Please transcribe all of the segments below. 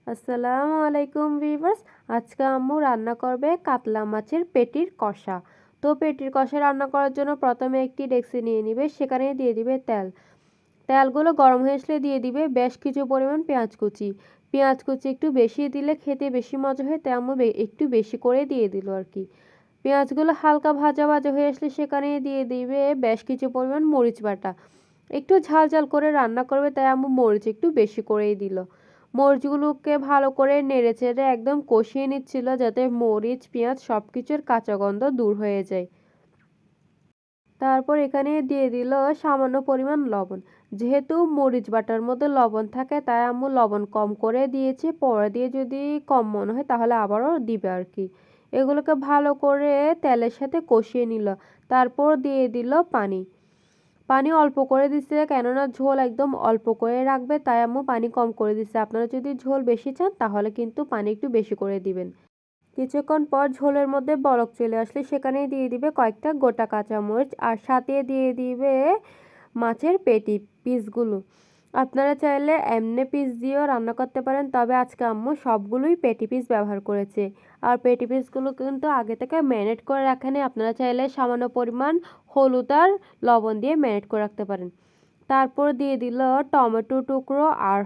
আসসালামু আলাইকুম ভিউয়ার্স। আজকে আম্মু রান্না করবে কাতলা মাছের পেটির কষা। তো পেটির কষা রান্না করার জন্য প্রথমে একটি ডেকচি নিয়ে নিবে, সেখানে দিয়ে দিবে তেল। তেলগুলো গরম হয়ে আসলে দিয়ে দিবে বেশ কিছু পরিমাণ পেঁয়াজ কুচি। পেঁয়াজ কুচি একটু বেশি দিলে খেতে বেশি মজা হয়, তাই আম্মু একটু বেশি করে দিয়ে দিল আর কি। পেঁয়াজগুলো হালকা ভাজা ভাজা হয়ে আসলে সেখানে দিয়ে দিবে বেশ কিছু পরিমাণ মরিচ বাটা। একটু ঝাল ঝাল করে রান্না করবে, তাই আম্মু মরিচ একটু বেশি করেই দিল। মরিচগুলোকে ভালো করে নেড়েচেড়ে একদম কষিয়ে নিচ্ছিল, যাতে মরিচ পেঁয়াজ সব কিছুর কাঁচা গন্ধ দূর হয়ে যায়। তারপর এখানে দিয়ে দিল সামান্য পরিমাণ লবণ। যেহেতু মরিচ বাটার মধ্যে লবণ থাকে, তাই আম্মু লবণ কম করে দিয়েছে। পরে দিয়ে যদি কম মনে হয় তাহলে আবারও দিবে আর কি। এগুলোকে ভালো করে তেলের সাথে কষিয়ে নিল। তারপর দিয়ে দিল পানি। পানি অল্প করে দিছে, কেননা ঝোল একদম অল্প করে রাখবে, তাই আম্মু পানি কম করে দিছে। আপনারা যদি ঝোল বেশি চান তাহলে কিন্তু পানি একটু বেশি করে দিবেন। কিছুক্ষণ পর ঝোলের মধ্যে বলক চলে আসলে সেখানে দিয়ে দিবে কয়েকটা গোটা কাঁচামরিচ, আর সাথে দিয়ে দিবে মাছের পেটি পিসগুলো। আপনারা চাইলে এমনি পিস দিয়েও রান্না করতে পারেন, তবে আজকে আম্মু সবগুলোই পেটি পিস ব্যবহার করেছে। আর পেটি পিসগুলো কিন্তু আগে থেকে ম্যারিনেট করে রাখেনি, আপনারা চাইলে সামান্য পরিমাণ হলুদ আর লবণ দিয়ে ম্যারিনেট করে রাখতে পারেন। তারপর দিয়ে দিল টমেটো টুকরো আর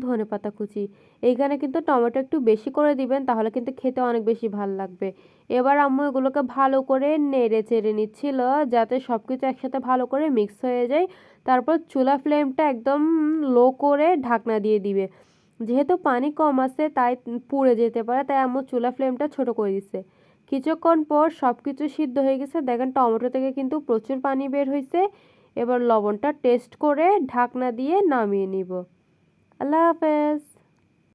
ধনেপাতা কুচি। এইখানে কিন্তু টমেটো একটু বেশি করে দিবেন, তাহলে কিন্তু খেতে অনেক বেশি ভালো লাগবে। এবার আম্মু এগুলোকে ভালো করে নেড়ে চেড়ে নিচ্ছিল, যাতে সব কিছু একসাথে ভালো করে মিক্স হয়ে যায়। তারপর চুলা ফ্লেমটা একদম লো করে ঢাকনা দিয়ে দিবে। যেহেতু পানি কম আছে তাই পুড়ে যেতে পারে, তাই আম্মু চুলা ফ্লেমটা ছোট করে দিচ্ছে। কিছুক্ষণ পর সব কিছু সিদ্ধ হয়ে গেছে, দেখেন টমেটো থেকে কিন্তু প্রচুর পানি বের হয়েছে। এবার লবণটা টেস্ট করে ঢাকনা দিয়ে নামিয়ে নিব। আল্লাহ হাফেজ।